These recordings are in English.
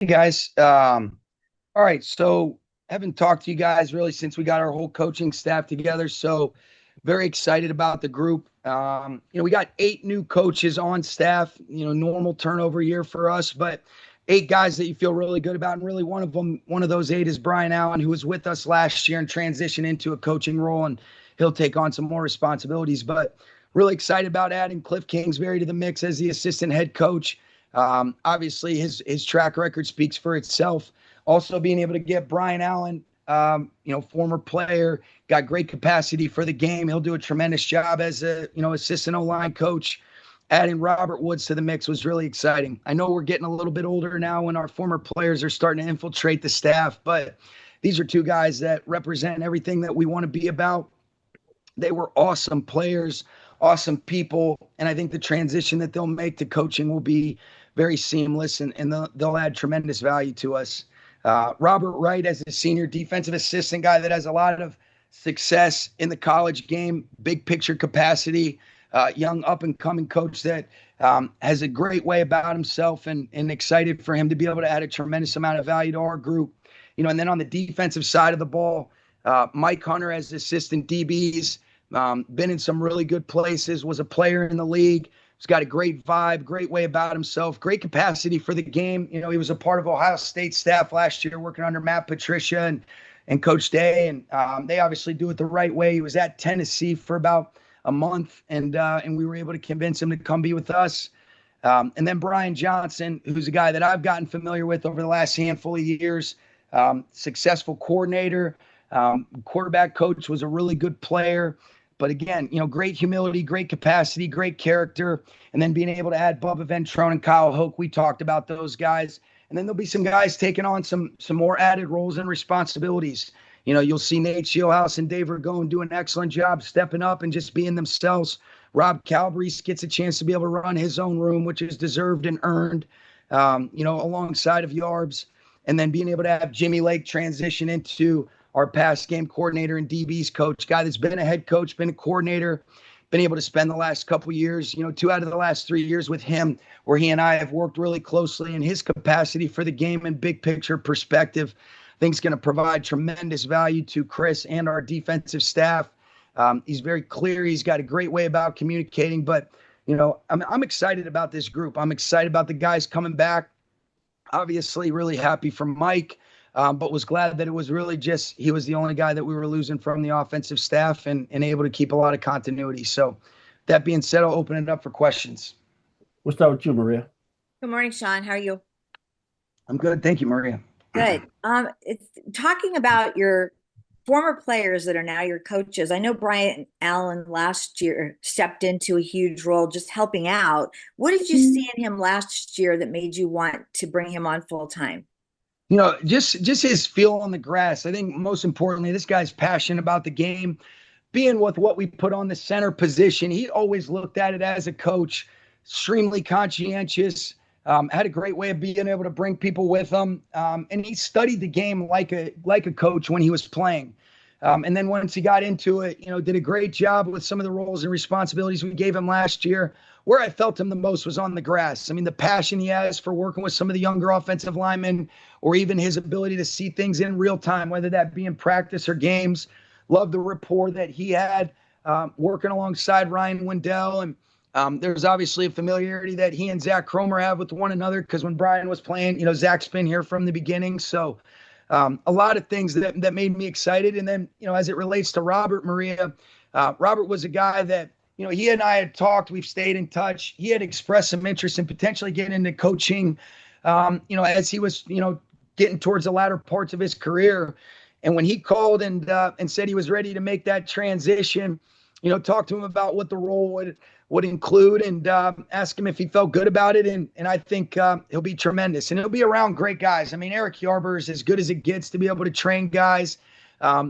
Hey guys. All right. So haven't talked to you guys really since we got our whole coaching staff together. So very excited about the group. We got 8 new coaches on staff, normal turnover year for us, but 8 guys that you feel really good about. And really one of those 8 is Brian Allen, who was with us last year and transitioned into a coaching role, and he'll take on some more responsibilities. But really excited about adding Kliff Kingsbury to the mix as the assistant head coach. Obviously, his track record speaks for itself. Also, being able to get Brian Allen, former player, got great capacity for the game. He'll do a tremendous job as a assistant O-line coach. Adding Robert Woods to the mix was really exciting. I know we're getting a little bit older now, and our former players are starting to infiltrate the staff, but these are 2 guys that represent everything that we want to be about. They were awesome players, awesome people, and I think the transition that they'll make to coaching will be very seamless, and they'll add tremendous value to us. Robert Wright, as a senior defensive assistant guy that has a lot of success in the college game, big picture capacity, young up and coming coach that has a great way about himself, and excited for him to be able to add a tremendous amount of value to our group. And then on the defensive side of the ball, Mike Hunter as assistant DBs, been in some really good places, was a player in the league. He's got a great vibe, great way about himself, great capacity for the game. He was a part of Ohio State staff last year, working under Matt Patricia and Coach Day, and they obviously do it the right way. He was at Tennessee for about a month, and we were able to convince him to come be with us. And then Brian Johnson, who's a guy that I've gotten familiar with over the last handful of years, successful coordinator, quarterback coach, was a really good player. But again, great humility, great capacity, great character. And then being able to add Bubba Ventrone and Kyle Hoke. We talked about those guys. And then there'll be some guys taking on some more added roles and responsibilities. You'll see Nate Shieldhouse and Dave Ragone do an excellent job stepping up and just being themselves. Rob Calabrese gets a chance to be able to run his own room, which is deserved and earned, alongside of Yarbs. And then being able to have Jimmy Lake transition into our pass game coordinator and DBs coach, guy that's been a head coach, been a coordinator, been able to spend the last couple of years, 2 out of the last 3 years with him, where he and I have worked really closely, in his capacity for the game and big picture perspective. I think it's going to provide tremendous value to Chris and our defensive staff. He's very clear. He's got a great way about communicating, but I'm excited about this group. I'm excited about the guys coming back. Obviously, really happy for Mike. But was glad that it was really just he was the only guy that we were losing from the offensive staff, and able to keep a lot of continuity. So that being said, I'll open it up for questions. We'll start with you, Maria. Good morning, Sean. How are you? I'm good. Thank you, Maria. Good. It's talking about your former players that are now your coaches. I know Brian Allen last year stepped into a huge role just helping out. What did you see in him last year that made you want to bring him on full time? Just his feel on the grass. I think most importantly, this guy's passionate about the game. Being with what we put on the center position, he always looked at it as a coach, extremely conscientious, had a great way of being able to bring people with him. And he studied the game like a coach when he was playing. And then once he got into it, did a great job with some of the roles and responsibilities we gave him last year. Where I felt him the most was on the grass. I mean, the passion he has for working with some of the younger offensive linemen, or even his ability to see things in real time, whether that be in practice or games. Love the rapport that he had working alongside Ryan Wendell. And there's obviously a familiarity that he and Zach Cromer have with one another, because when Brian was playing, Zach's been here from the beginning. So a lot of things that made me excited. And then, as it relates to Robert, Maria, Robert was a guy that, he and I had talked, we've stayed in touch. He had expressed some interest in potentially getting into coaching, as he was, getting towards the latter parts of his career. And when he called and said he was ready to make that transition, talked to him about what the role would include, and ask him if he felt good about it. And I think he'll be tremendous, and he'll be around great guys. I mean, Eric Yarber is as good as it gets to be able to train guys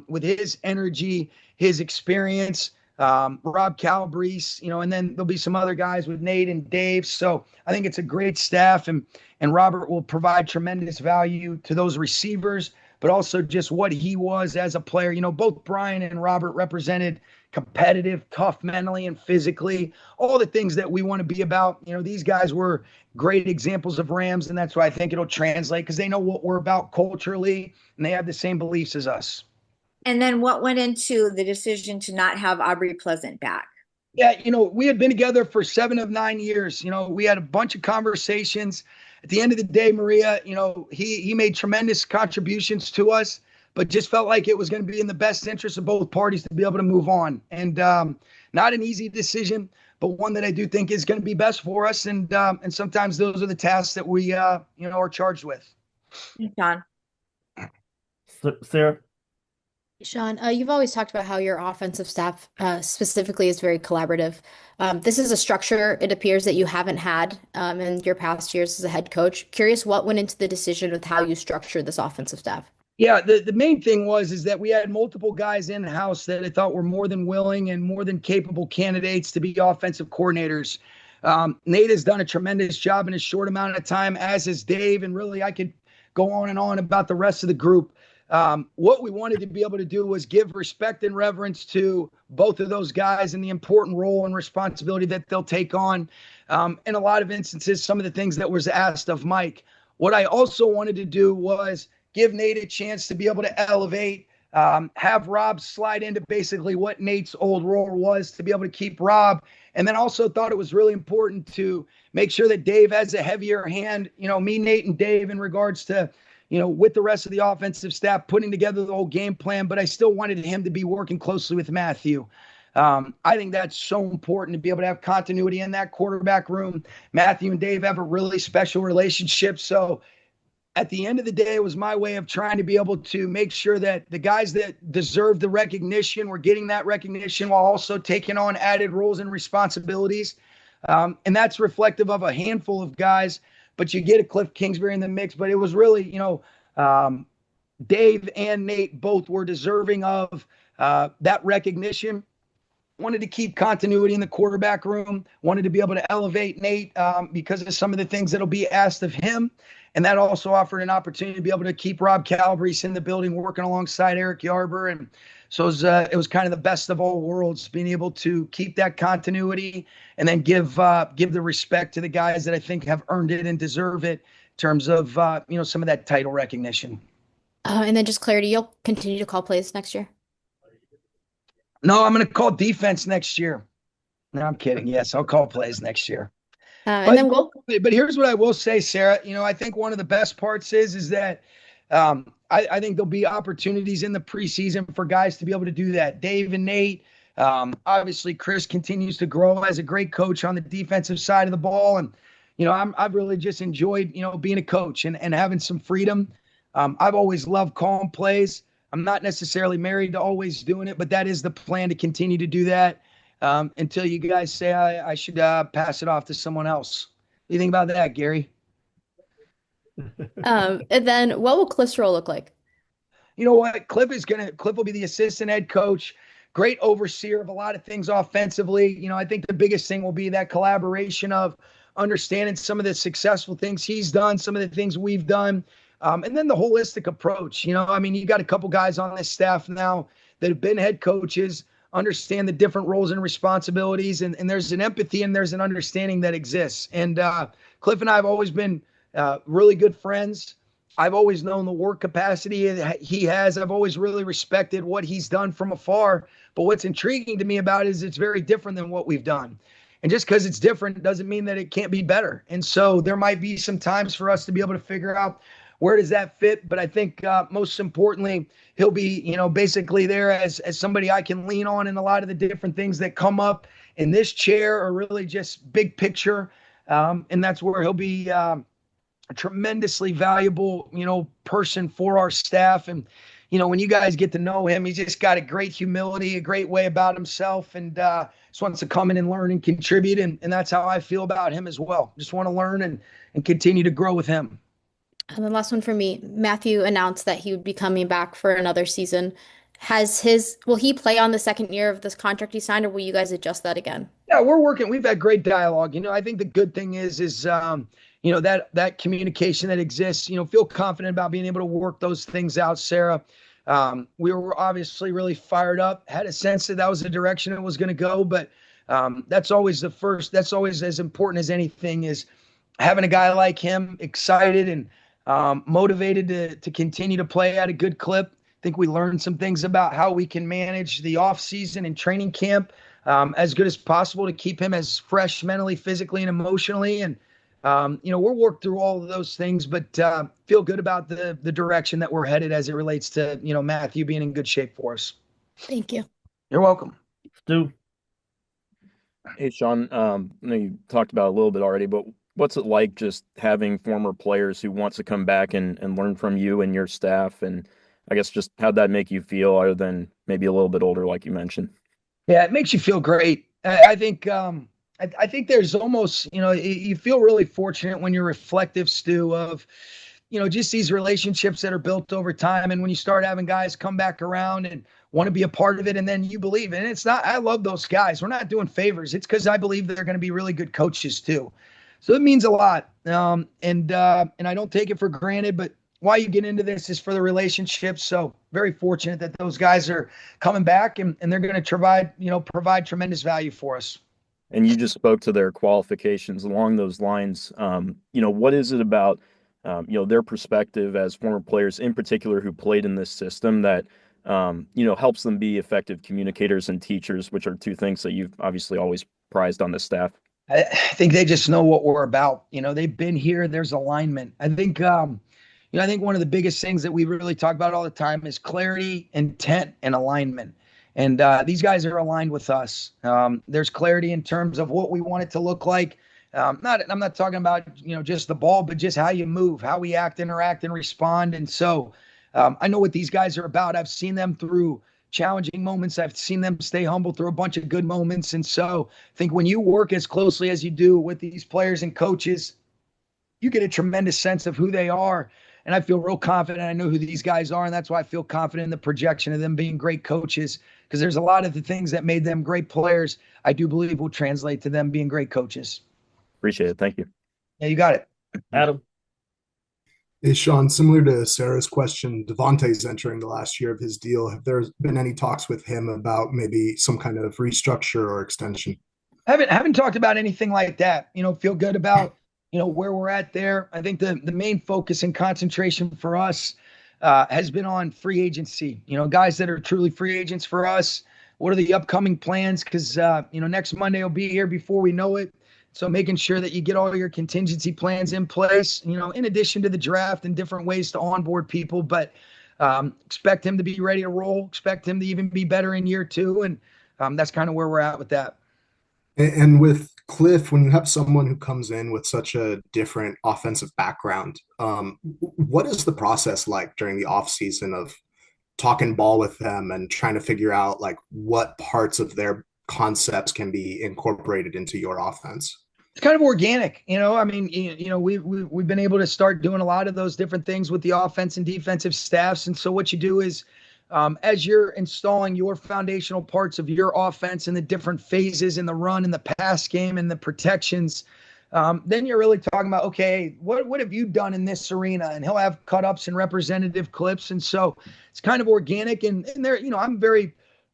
with his energy, his experience. Rob Calabrese, and then there'll be some other guys with Nate and Dave. So I think it's a great staff, and Robert will provide tremendous value to those receivers, but also just what he was as a player. Both Brian and Robert represented competitive, tough mentally and physically, all the things that we want to be about. These guys were great examples of Rams, and that's why I think it'll translate because they know what we're about culturally, and they have the same beliefs as us. And then what went into the decision to not have Aubrey Pleasant back? Yeah, we had been together for 7 of 9 years. We had a bunch of conversations. At the end of the day, Maria, he made tremendous contributions to us, but just felt like it was going to be in the best interest of both parties to be able to move on. And not an easy decision, but one that I do think is going to be best for us. And sometimes those are the tasks that we are charged with. Sean. Sarah? Sean, you've always talked about how your offensive staff specifically is very collaborative. This is a structure, it appears, that you haven't had in your past years as a head coach. Curious what went into the decision with how you structured this offensive staff? Yeah, the main thing is that we had multiple guys in-house that I thought were more than willing and more than capable candidates to be offensive coordinators. Nate has done a tremendous job in a short amount of time, as has Dave, and really I could go on and on about the rest of the group. What we wanted to be able to do was give respect and reverence to both of those guys and the important role and responsibility that they'll take on. In a lot of instances, some of the things that was asked of Mike. What I also wanted to do was give Nate a chance to be able to elevate, have Rob slide into basically what Nate's old role was to be able to keep Rob. And then also thought it was really important to make sure that Dave has a heavier hand, me, Nate, and Dave in regards to, with the rest of the offensive staff, putting together the whole game plan, but I still wanted him to be working closely with Matthew. I think that's so important to be able to have continuity in that quarterback room. Matthew and Dave have a really special relationship. So at the end of the day, it was my way of trying to be able to make sure that the guys that deserve the recognition were getting that recognition while also taking on added roles and responsibilities. And that's reflective of a handful of guys, but you get a Kliff Kingsbury in the mix. But it was really, Dave and Nate both were deserving of that recognition. Wanted to keep continuity in the quarterback room, wanted to be able to elevate Nate because of some of the things that'll be asked of him. And that also offered an opportunity to be able to keep Rob Calabrese in the building, working alongside Eric Yarber. And so it was kind of the best of all worlds, being able to keep that continuity and then give the respect to the guys that I think have earned it and deserve it in terms of, some of that title recognition. And then just clarity, you'll continue to call plays next year? No, I'm going to call defense next year. No, I'm kidding. Yes, I'll call plays next year. But here's what I will say, Sarah. I think one of the best parts is that I think there'll be opportunities in the preseason for guys to be able to do that. Dave and Nate, obviously Chris continues to grow as a great coach on the defensive side of the ball. And, I've really just enjoyed, being a coach and having some freedom. I've always loved calling plays. I'm not necessarily married to always doing it, but that is the plan, to continue to do that until you guys say I should pass it off to someone else. What do you think about that, Gary? And then what will Kliff's role look like? You know what? Kliff will be the assistant head coach, great overseer of a lot of things offensively. I think the biggest thing will be that collaboration of understanding some of the successful things he's done, some of the things we've done. And then the holistic approach. You got a couple guys on this staff now that have been head coaches, understand the different roles and responsibilities, and there's an empathy and there's an understanding that exists. And Kliff and I have always been really good friends. I've always known the work capacity he has. I've always really respected what he's done from afar. But what's intriguing to me about it is it's very different than what we've done. And just because it's different doesn't mean that it can't be better. And so there might be some times for us to be able to figure out where does that fit? But I think most importantly, he'll be, basically there as somebody I can lean on in a lot of the different things that come up in this chair, or really just big picture. And that's where he'll be a tremendously valuable, person for our staff. And, when you guys get to know him, he's just got a great humility, a great way about himself, and just wants to come in and learn and contribute. And that's how I feel about him as well. Just want to learn and continue to grow with him. And the last one for me, Matthew announced that he would be coming back for another season. will he play on the second year of this contract he signed, or will you guys adjust that again? Yeah, we're working. We've had great dialogue. I think the good thing is that communication that exists. Feel confident about being able to work those things out, Sarah. We were obviously really fired up. Had a sense that was the direction it was going to go, but that's always the first. That's always as important as anything is having a guy like him excited and motivated to continue to play at a good clip. I think we learned some things about how we can manage the off season and training camp as good as possible to keep him as fresh mentally, physically, and emotionally. And, we'll work through all of those things, but feel good about the direction that we're headed as it relates to, Matthew being in good shape for us. Thank you. You're welcome. Stu? Hey, Sean, I know you talked about it a little bit already, but what's it like just having former players who want to come back and learn from you and your staff? And I guess just how'd that make you feel other than maybe a little bit older, like you mentioned? Yeah, it makes you feel great. I think I think there's almost, you feel really fortunate when you're reflective, Stu, of, just these relationships that are built over time. And when you start having guys come back around and want to be a part of it, and then you believe, and it's not, I love those guys. We're not doing favors. It's because I believe they're going to be really good coaches too. So it means a lot. And I don't take it for granted, but why you get into this is for the relationships. So very fortunate that those guys are coming back and they're going to provide tremendous value for us. And you just spoke to their qualifications along those lines. What is it about, their perspective as former players in particular who played in this system that, helps them be effective communicators and teachers, which are two things that you've obviously always prized on the staff? I think they just know what we're about. They've been here. There's alignment. I think one of the biggest things that we really talk about all the time is clarity, intent, and alignment. And these guys are aligned with us. There's clarity in terms of what we want it to look like. I'm not talking about, just the ball, but just how you move, how we act, interact, and respond. And so I know what these guys are about. I've seen them through challenging moments. I've seen them stay humble through a bunch of good moments. And so I think when you work as closely as you do with these players and coaches, you get a tremendous sense of who they are. And I feel real confident. I know who these guys are. And that's why I feel confident in the projection of them being great coaches, because there's a lot of the things that made them great players I do believe will translate to them being great coaches. Appreciate it. Thank you. Yeah, you got it. Adam? Hey, Sean, similar to Sarah's question, Davante's entering the last year of his deal. Have there been any talks with him about maybe some kind of restructure or extension? Haven't talked about anything like that. Feel good about, where we're at there. I think the main focus and concentration for us has been on free agency. Guys that are truly free agents for us. What are the upcoming plans? Because, next Monday will be here before we know it. So making sure that you get all your contingency plans in place, in addition to the draft and different ways to onboard people, but expect him to be ready to roll, expect him to even be better in year two. And that's kind of where we're at with that. And with Kliff, when you have someone who comes in with such a different offensive background, what is the process like during the off season of talking ball with them and trying to figure out like what parts of their concepts can be incorporated into your offense? It's kind of organic, we've been able to start doing a lot of those different things with the offense and defensive staffs. And so what you do is, as you're installing your foundational parts of your offense in the different phases in the run and the pass game and the protections, then you're really talking about, okay, what have you done in this arena? And he'll have cut ups and representative clips. And so it's kind of organic and there,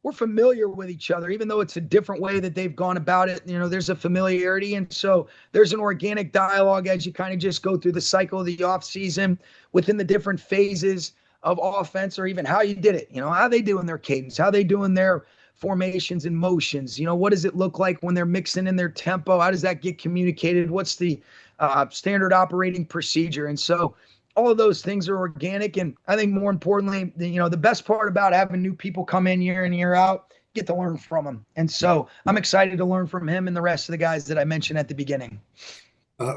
we're familiar with each other, even though it's a different way that they've gone about it. There's a familiarity. And so there's an organic dialogue as you kind of just go through the cycle of the off season within the different phases of offense, or even how you did it, how they doing their cadence, how they doing their formations and motions, what does it look like when they're mixing in their tempo? How does that get communicated? What's the standard operating procedure? And so all of those things are organic. And I think more importantly, the best part about having new people come in year in, year out, get to learn from them. And so I'm excited to learn from him and the rest of the guys that I mentioned at the beginning.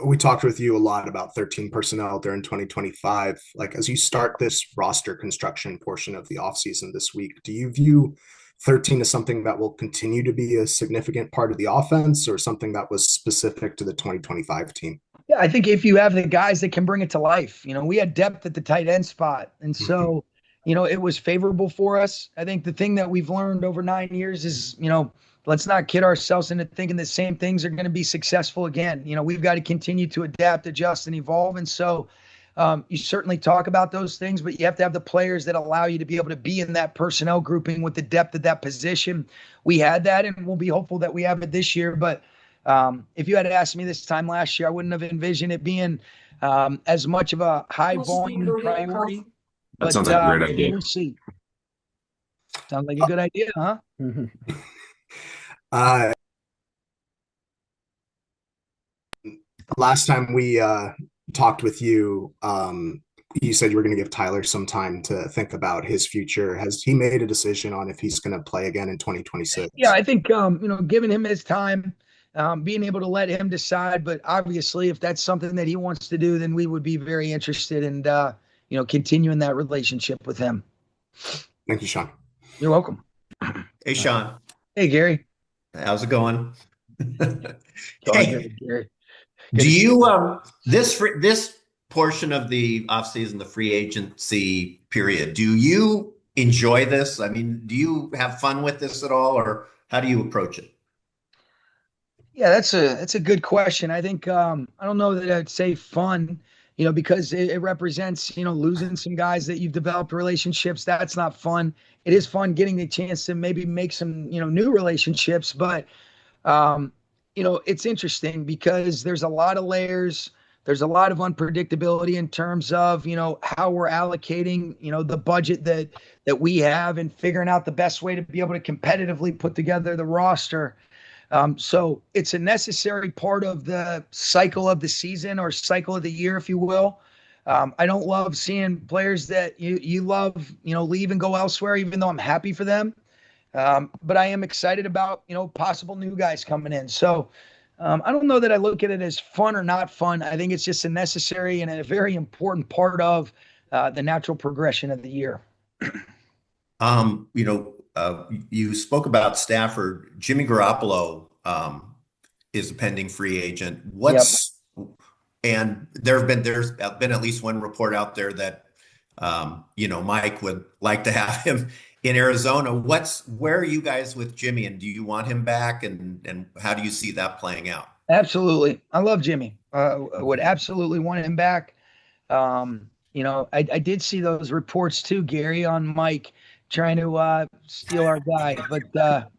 We talked with you a lot about 13 personnel during 2025. Like, as you start this roster construction portion of the offseason this week, do you view 13 as something that will continue to be a significant part of the offense, or something that was specific to the 2025 team? Yeah, I think if you have the guys that can bring it to life, we had depth at the tight end spot. And so, it was favorable for us. I think the thing that we've learned over 9 years is, let's not kid ourselves into thinking the same things are going to be successful again. We've got to continue to adapt, adjust, and evolve. And so you certainly talk about those things, but you have to have the players that allow you to be able to be in that personnel grouping with the depth of that position. We had that, and we'll be hopeful that we have it this year. But if you had asked me this time last year, I wouldn't have envisioned it being as much of a high volume priority. That sounds like a great idea. We'll see. Sounds like a good idea, huh? Last time we talked with you, you said you were going to give Tyler some time to think about his future. Has he made a decision on if he's going to play again in 2026? Yeah, I think giving him his time, being able to let him decide. But obviously, if that's something that he wants to do, then we would be very interested in continuing that relationship with him. Thank you, Sean. You're welcome. Hey, Sean. Hey, Gary. How's it going? Hey, Gary. Do you this portion of the offseason, the free agency period, do you enjoy this? I mean, do you have fun with this at all, or how do you approach it? Yeah, that's a good question. I think I don't know that I'd say fun, because it represents, losing some guys that you've developed relationships. That's not fun. It is fun getting the chance to maybe make some, new relationships, but it's interesting because there's a lot of layers. There's a lot of unpredictability in terms of, how we're allocating, the budget that we have and figuring out the best way to be able to competitively put together the roster. So it's a necessary part of the cycle of the season or cycle of the year, if you will. I don't love seeing players that you love, leave and go elsewhere, even though I'm happy for them. But I am excited about, possible new guys coming in. So I don't know that I look at it as fun or not fun. I think it's just a necessary and a very important part of the natural progression of the year. You spoke about Stafford. Jimmy Garoppolo is a pending free agent. And there's been at least one report out there that Mike would like to have him in Arizona. Where are you guys with Jimmy, and do you want him back, and how do you see that playing out? Absolutely. I love Jimmy. I would absolutely want him back. I did see those reports too, Gary, on Mike trying to steal our guy, but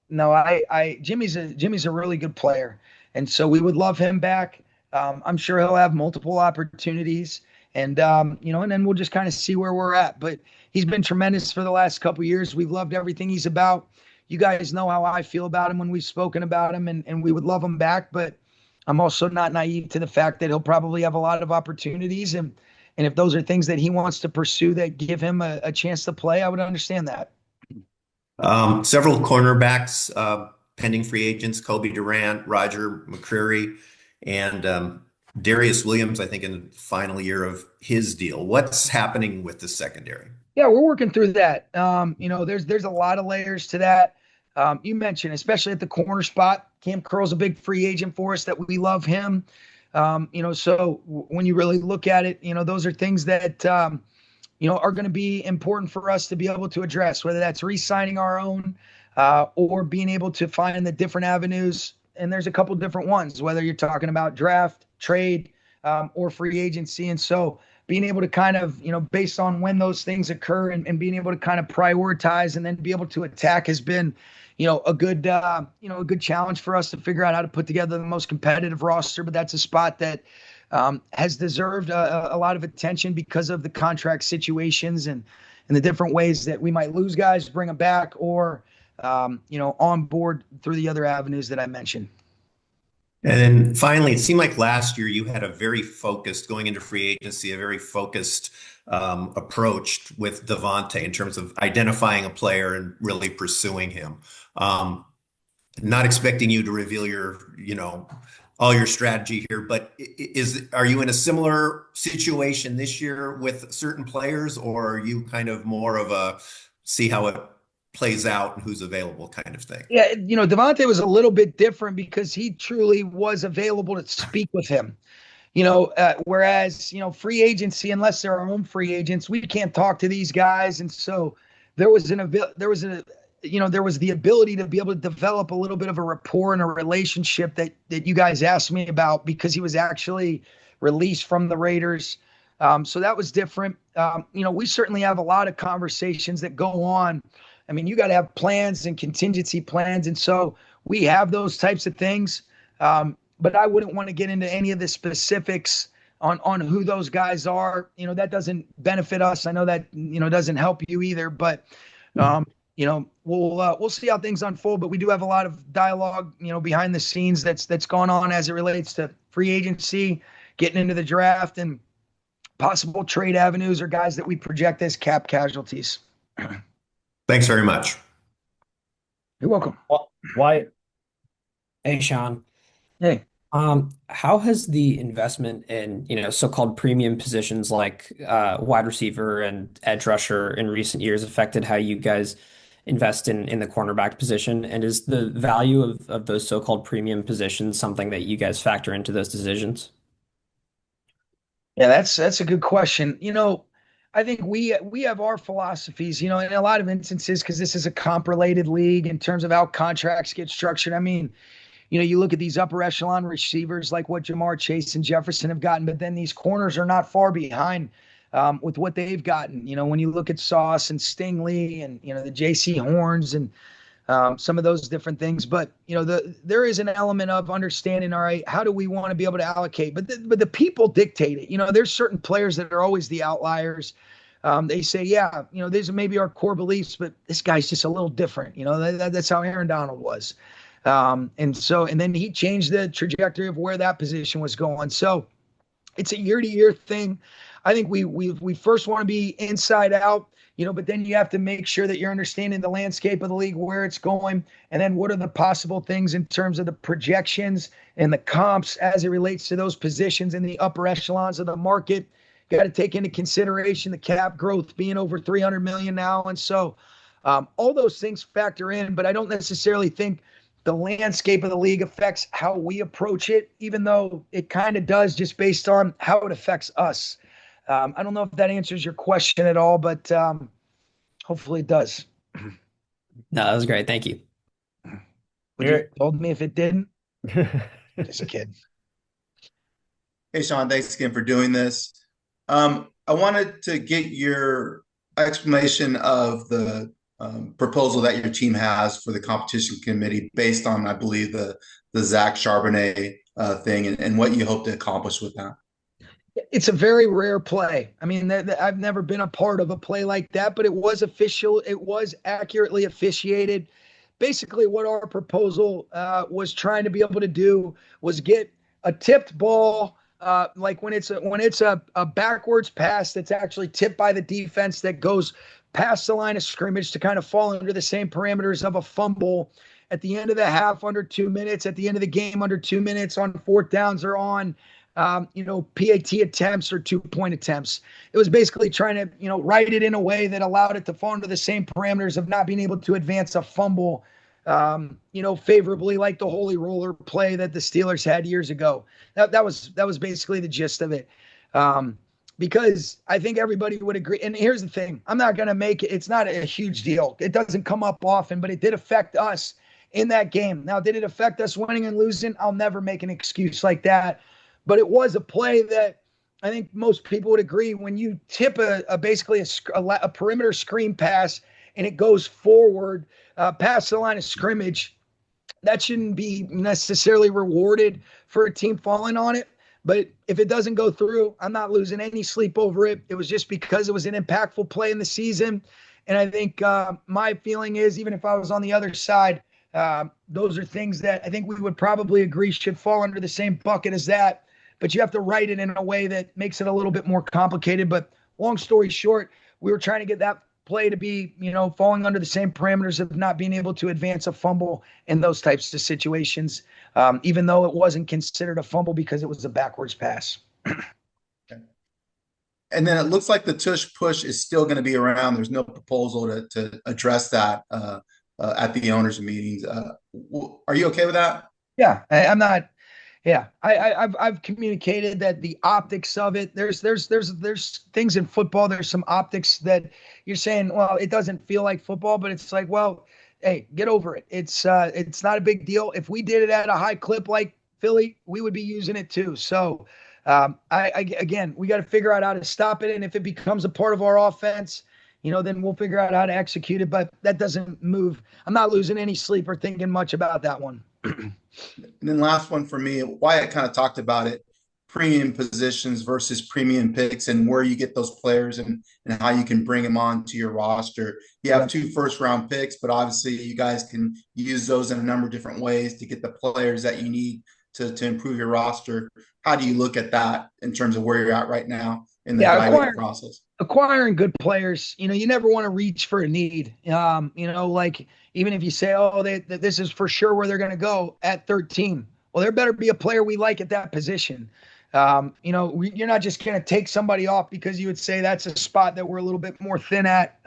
no, Jimmy's a really good player, and so we would love him back. I'm sure he'll have multiple opportunities, and and then we'll just kind of see where we're at. But he's been tremendous for the last couple of years. We've loved everything he's about. You guys know how I feel about him when we've spoken about him, and we would love him back. But I'm also not naive to the fact that he'll probably have a lot of opportunities, and if those are things that he wants to pursue that give him a chance to play, I would understand that. Several cornerbacks, pending free agents, Kobe Durant, Roger McCreary, and Darius Williams, I think, in the final year of his deal. What's happening with the secondary? Yeah, we're working through that. There's a lot of layers to that. You mentioned, especially at the corner spot, Cam Curl's a big free agent for us that we love him. So when you really look at it, those are things that, are going to be important for us to be able to address, whether that's re-signing our own or being able to find the different avenues. And there's a couple different ones, whether you're talking about draft, trade, or free agency. And so being able to kind of, based on when those things occur and being able to kind of prioritize and then be able to attack has been, a good challenge for us to figure out how to put together the most competitive roster. But that's a spot that has deserved a lot of attention because of the contract situations and the different ways that we might lose guys, bring them back, or, on board through the other avenues that I mentioned. And then finally, it seemed like last year you had a very focused, going into free agency, a very focused approach with Davante in terms of identifying a player and really pursuing him. Not expecting you to reveal all your strategy here, but are you in a similar situation this year with certain players, or are you kind of more of a see how it plays out and who's available kind of thing? Yeah, Davante was a little bit different because he truly was available to speak with him. Whereas, free agency, unless they're our own free agents, we can't talk to these guys. And so there was the ability to be able to develop a little bit of a rapport and a relationship that you guys asked me about, because he was actually released from the Raiders. So that was different. We certainly have a lot of conversations that go on. I mean, you got to have plans and contingency plans. And so we have those types of things. But I wouldn't want to get into any of the specifics on who those guys are. That doesn't benefit us. I know that, doesn't help you either, but, we'll see how things unfold, but we do have a lot of dialogue, behind the scenes that's gone on as it relates to free agency, getting into the draft, and possible trade avenues or guys that we project as cap casualties. Thanks very much. You're welcome. Wyatt. Hey, Sean. Hey. How has the investment in, so-called premium positions like wide receiver and edge rusher in recent years affected how you guys invest in the cornerback position? And is the value of those so-called premium positions something that you guys factor into those decisions? Yeah, that's a good question. I think we have our philosophies, in a lot of instances, because this is a comp-related league in terms of how contracts get structured. I mean, you look at these upper echelon receivers like what Jamar Chase and Jefferson have gotten, but then these corners are not far behind with what they've gotten. When you look at Sauce and Stingley and, the JC Horns and some of those different things. But, there is an element of understanding, all right, how do we want to be able to allocate? But the people dictate it. There's certain players that are always the outliers. They say, yeah, these are maybe our core beliefs, but this guy's just a little different. That's how Aaron Donald was. And then he changed the trajectory of where that position was going. So it's a year-to-year thing. I think we first want to be inside out, but then you have to make sure that you're understanding the landscape of the league, where it's going, and then what are the possible things in terms of the projections and the comps as it relates to those positions in the upper echelons of the market. Got to take into consideration the cap growth being over 300 million now. And so all those things factor in, but I don't necessarily think the landscape of the league affects how we approach it, even though it kind of does, just based on how it affects us. I don't know if that answers your question at all, but hopefully it does. No, that was great. Thank you. Would you have told me if it didn't? Just a kid. Hey, Sean, thanks again for doing this. I wanted to get your explanation of the proposal that your team has for the competition committee based on, I believe, the Zach Charbonnet thing and what you hope to accomplish with that. It's a very rare play. I mean, I've never been a part of a play like that, but it was official. It was accurately officiated. Basically, what our proposal was trying to be able to do was get a tipped ball, like when it's a backwards pass that's actually tipped by the defense that goes past the line of scrimmage to kind of fall under the same parameters of a fumble at the end of the half under 2 minutes, at the end of the game under 2 minutes, on fourth downs or on PAT attempts or 2-point attempts. It was basically trying to, write it in a way that allowed it to fall under the same parameters of not being able to advance a fumble, favorably, like the holy roller play that the Steelers had years ago. That was basically the gist of it. Because I think everybody would agree. And here's the thing, I'm not going to make it, it's not a huge deal. It doesn't come up often, but it did affect us in that game. Now, did it affect us winning and losing? I'll never make an excuse like that. But it was a play that I think most people would agree, when you tip basically a perimeter screen pass and it goes forward past the line of scrimmage, that shouldn't be necessarily rewarded for a team falling on it. But if it doesn't go through, I'm not losing any sleep over it. It was just because it was an impactful play in the season. And I think my feeling is, even if I was on the other side, those are things that I think we would probably agree should fall under the same bucket as that. But you have to write it in a way that makes it a little bit more complicated. But long story short, we were trying to get that play to be, falling under the same parameters of not being able to advance a fumble in those types of situations, even though it wasn't considered a fumble because it was a backwards pass. Okay. And then it looks like the tush push is still going to be around. There's no proposal to address that at the owners' meetings. Are you okay with that? Yeah, I'm not. Yeah, I've communicated that the optics of it. There's things in football. There's some optics that you're saying, well, it doesn't feel like football, but it's like, well, hey, get over it. It's not a big deal. If we did it at a high clip like Philly, we would be using it too. So, again, we got to figure out how to stop it, and if it becomes a part of our offense, then we'll figure out how to execute it. But that doesn't move. I'm not losing any sleep or thinking much about that one. And then last one for me, Wyatt kind of talked about it, premium positions versus premium picks and where you get those players and how you can bring them on to your roster. You have 2 first-round picks, but obviously you guys can use those in a number of different ways to get the players that you need to improve your roster. How do you look at that in terms of where you're at right now in the evaluating process? Acquiring good players, you never want to reach for a need. Like even if you say, oh, this is for sure where they're going to go at 13. Well, there better be a player we like at that position. You're not just going to take somebody off because you would say that's a spot that we're a little bit more thin at.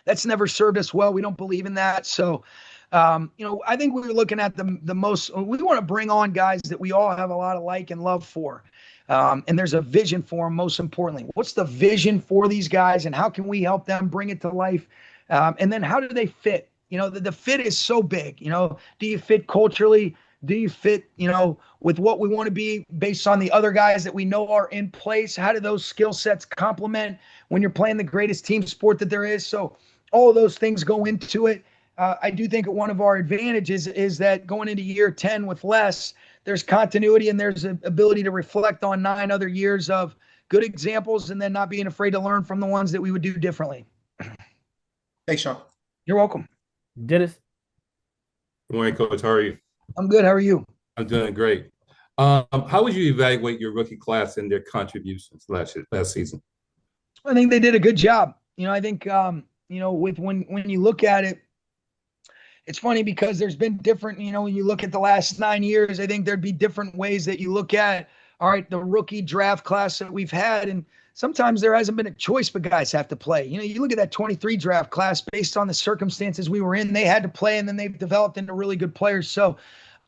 That's never served us well. We don't believe in that. So, I think we were looking at the most, we want to bring on guys that we all have a lot of like and love for. And there's a vision for them, most importantly. What's the vision for these guys and how can we help them bring it to life? And then how do they fit? The fit is so big. Do you fit culturally? Do you fit, with what we want to be based on the other guys that we know are in place? How do those skill sets complement when you're playing the greatest team sport that there is? So all of those things go into it. I do think one of our advantages is that going into year 10 with less, there's continuity and there's an ability to reflect on 9 other years of good examples and then not being afraid to learn from the ones that we would do differently. Thanks, Sean. You're welcome. Dennis? Good morning, Coach. How are you? I'm good. How are you? I'm doing great. How would you evaluate your rookie class and their contributions last season? I think they did a good job. I think, with when you look at it, it's funny because there's been different, when you look at the last 9 years, I think there'd be different ways that you look at, all right, the rookie draft class that we've had. And sometimes there hasn't been a choice, but guys have to play. You look at that 23 draft class based on the circumstances we were in, they had to play and then they've developed into really good players. So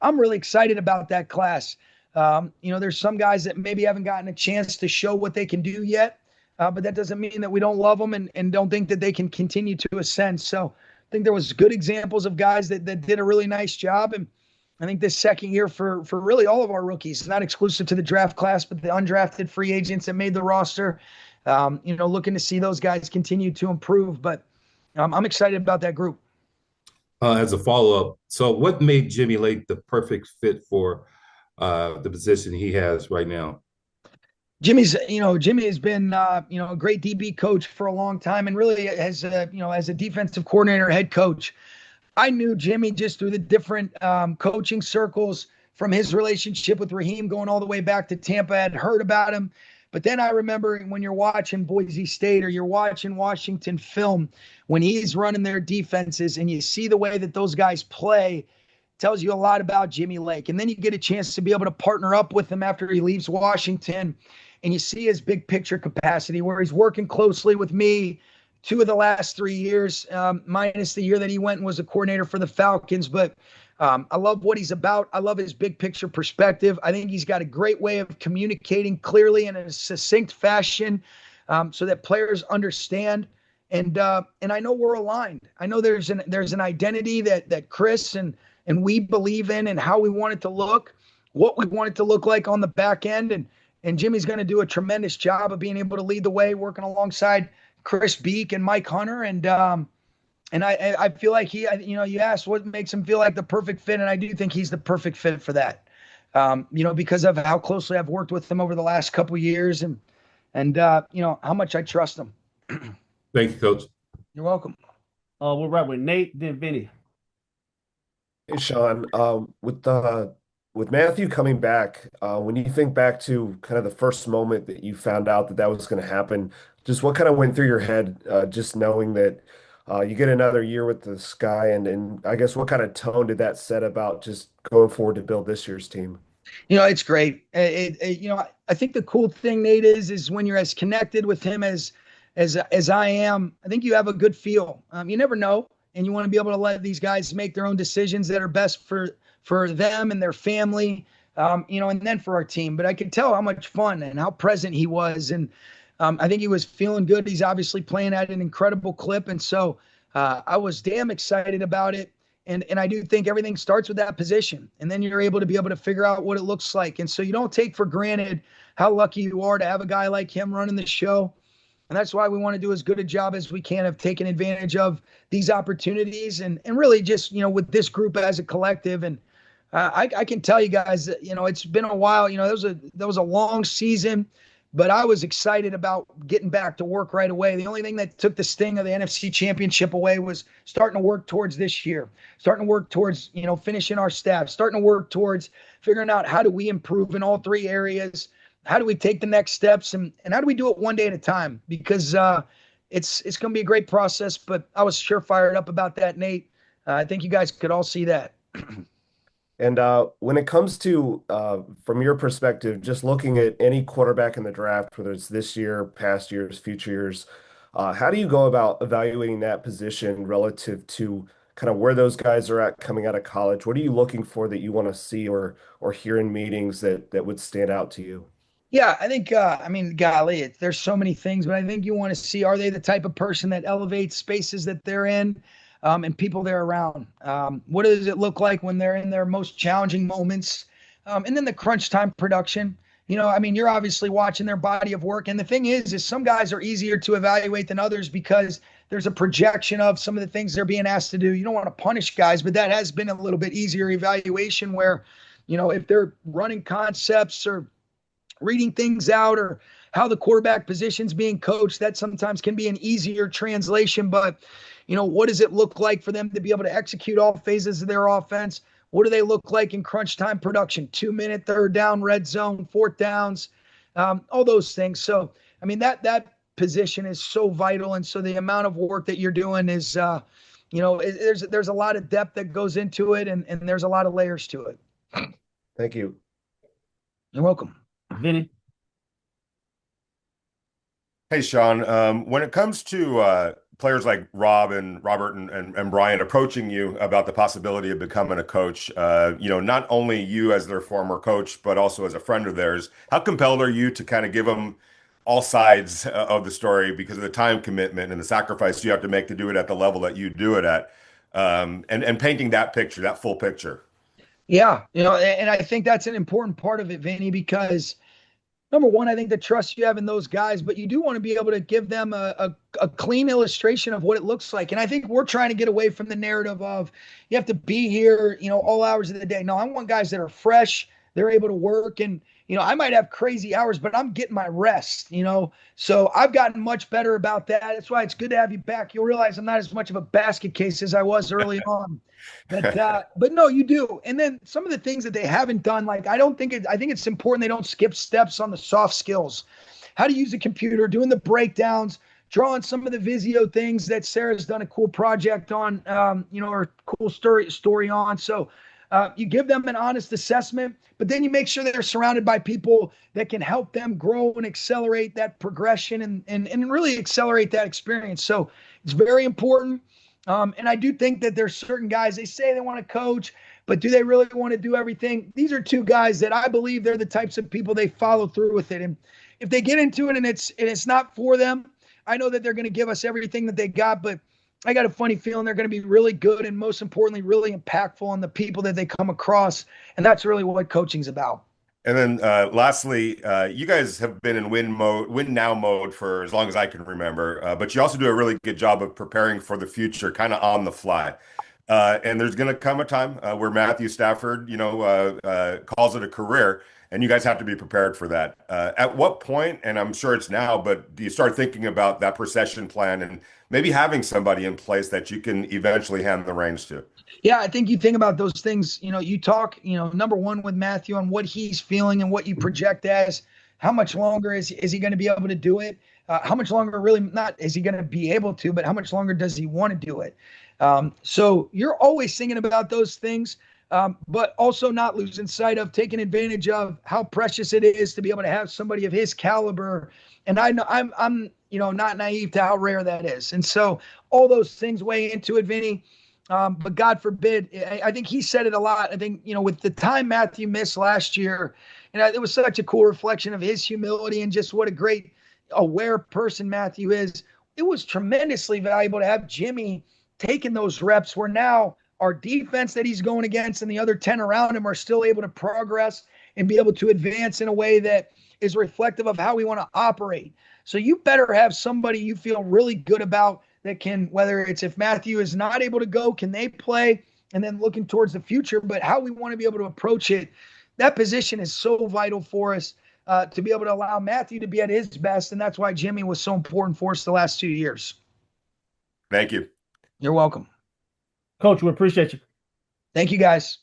I'm really excited about that class. There's some guys that maybe haven't gotten a chance to show what they can do yet, but that doesn't mean that we don't love them and don't think that they can continue to ascend. So I think there was good examples of guys that did a really nice job. And I think this second year for really all of our rookies, not exclusive to the draft class, but the undrafted free agents that made the roster, looking to see those guys continue to improve. But I'm excited about that group. As a follow-up, so what made Jimmy Lake the perfect fit for the position he has right now? Jimmy has been, a great DB coach for a long time and really as a defensive coordinator, head coach. I knew Jimmy just through the different coaching circles from his relationship with Raheem going all the way back to Tampa. I had heard about him. But then I remember when you're watching Boise State or you're watching Washington film, when he's running their defenses and you see the way that those guys play, tells you a lot about Jimmy Lake. And then you get a chance to be able to partner up with him after he leaves Washington. And you see his big picture capacity where he's working closely with me 2 of the last 3 years, minus the year that he went and was a coordinator for the Falcons. But I love what he's about. I love his big picture perspective. I think he's got a great way of communicating clearly in a succinct fashion so that players understand. And I know we're aligned. I know there's an identity that Chris and we believe in and how we want it to look, what we want it to look like on the back end. And Jimmy's going to do a tremendous job of being able to lead the way, working alongside Chris Beek and Mike Hunter. And I feel like you asked what makes him feel like the perfect fit. And I do think he's the perfect fit for that, because of how closely I've worked with him over the last couple of years and how much I trust him. Thank you, Coach. You're welcome. We're right with Nate, then Vinny. Hey, Sean, with Matthew coming back, when you think back to kind of the first moment that you found out that was going to happen, just what kind of went through your head, just knowing that you get another year with this guy, and I guess what kind of tone did that set about just going forward to build this year's team? It's great. I think the cool thing, Nate, is when you're as connected with him as I am, I think you have a good feel. You never know, and you want to be able to let these guys make their own decisions that are best for them and their family. and then for our team. But I could tell how much fun and how present he was. And I think he was feeling good. He's obviously playing at an incredible clip. And so I was damn excited about it. And I do think everything starts with that position. And then you're able to figure out what it looks like. And so you don't take for granted how lucky you are to have a guy like him running the show. And that's why we want to do as good a job as we can of taking advantage of these opportunities and really just, with this group as a collective. And I can tell you guys that, it's been a while. That was a long season, but I was excited about getting back to work right away. The only thing that took the sting of the NFC Championship away was starting to work towards this year, starting to work towards, finishing our staff, starting to work towards figuring out how do we improve in all three areas. How do we take the next steps and how do we do it one day at a time? Because it's going to be a great process, but I was sure fired up about that, Nate. I think you guys could all see that. And when it comes to, from your perspective, just looking at any quarterback in the draft, whether it's this year, past years, future years, how do you go about evaluating that position relative to kind of where those guys are at coming out of college? What are you looking for that you want to see or hear in meetings that would stand out to you? Yeah, I think, golly, there's so many things, but I think you want to see, are they the type of person that elevates spaces that they're in and people they're around? What does it look like when they're in their most challenging moments? And then the crunch time production. You're obviously watching their body of work. And the thing is some guys are easier to evaluate than others because there's a projection of some of the things they're being asked to do. You don't want to punish guys, but that has been a little bit easier evaluation where, if they're running concepts or reading things out or how the quarterback position's being coached, that sometimes can be an easier translation. But, what does it look like for them to be able to execute all phases of their offense? What do they look like in crunch time production? 2-minute, third down, red zone, fourth downs, all those things. So, that position is so vital. And so the amount of work that you're doing is, there's a lot of depth that goes into it and there's a lot of layers to it. Thank you. You're welcome. Vinny. Hey, Sean. When it comes to players like Robert and Brian approaching you about the possibility of becoming a coach, not only you as their former coach, but also as a friend of theirs, how compelled are you to kind of give them all sides of the story because of the time commitment and the sacrifice you have to make to do it at the level that you do it at, and painting that picture, that full picture? Yeah, and I think that's an important part of it, Vinny, because number one, I think the trust you have in those guys, but you do want to be able to give them a clean illustration of what it looks like. And I think we're trying to get away from the narrative of you have to be here, all hours of the day. No, I want guys that are fresh, they're able to work. And, I might have crazy hours, but I'm getting my rest, So I've gotten much better about that. That's why it's good to have you back. You'll realize I'm not as much of a basket case as I was early on. But no, you do. And then some of the things that they haven't done, like I think it's important they don't skip steps on the soft skills. How to use a computer, doing the breakdowns, drawing some of the Visio things that Sarah's done a cool project on, or cool story on. So you give them an honest assessment, but then you make sure they're surrounded by people that can help them grow and accelerate that progression and really accelerate that experience. So it's very important. And I do think that there's certain guys, they say they want to coach, but do they really want to do everything? These are two guys that I believe they're the types of people they follow through with it. And if they get into it and it's not for them, I know that they're going to give us everything that they got, but I got a funny feeling they're going to be really good and most importantly, really impactful on the people that they come across. And that's really what coaching's about. And then lastly, you guys have been in win now mode for as long as I can remember, but you also do a really good job of preparing for the future, kind of on the fly. And there's going to come a time where Matthew Stafford, calls it a career, and you guys have to be prepared for that. At what point, and I'm sure it's now, but do you start thinking about that procession plan and maybe having somebody in place that you can eventually hand the reins to? Yeah, I think you think about those things, you talk, number one with Matthew on what he's feeling and what you project as, how much longer is he going to be able to do it? How much longer really not is he going to be able to, but how much longer does he want to do it? So you're always thinking about those things, but also not losing sight of taking advantage of how precious it is to be able to have somebody of his caliber. And I know I'm not naive to how rare that is. And so all those things weigh into it, Vinny. But God forbid, I think he said it a lot. I think, with the time Matthew missed last year, and it was such a cool reflection of his humility and just what a great, aware person Matthew is. It was tremendously valuable to have Jimmy taking those reps where now our defense that he's going against and the other 10 around him are still able to progress and be able to advance in a way that is reflective of how we want to operate. So you better have somebody you feel really good about that can, whether it's if Matthew is not able to go, can they play? And then looking towards the future, but how we want to be able to approach it. That position is so vital for us to be able to allow Matthew to be at his best. And that's why Jimmy was so important for us the last 2 years. Thank you. You're welcome. Coach, we appreciate you. Thank you, guys.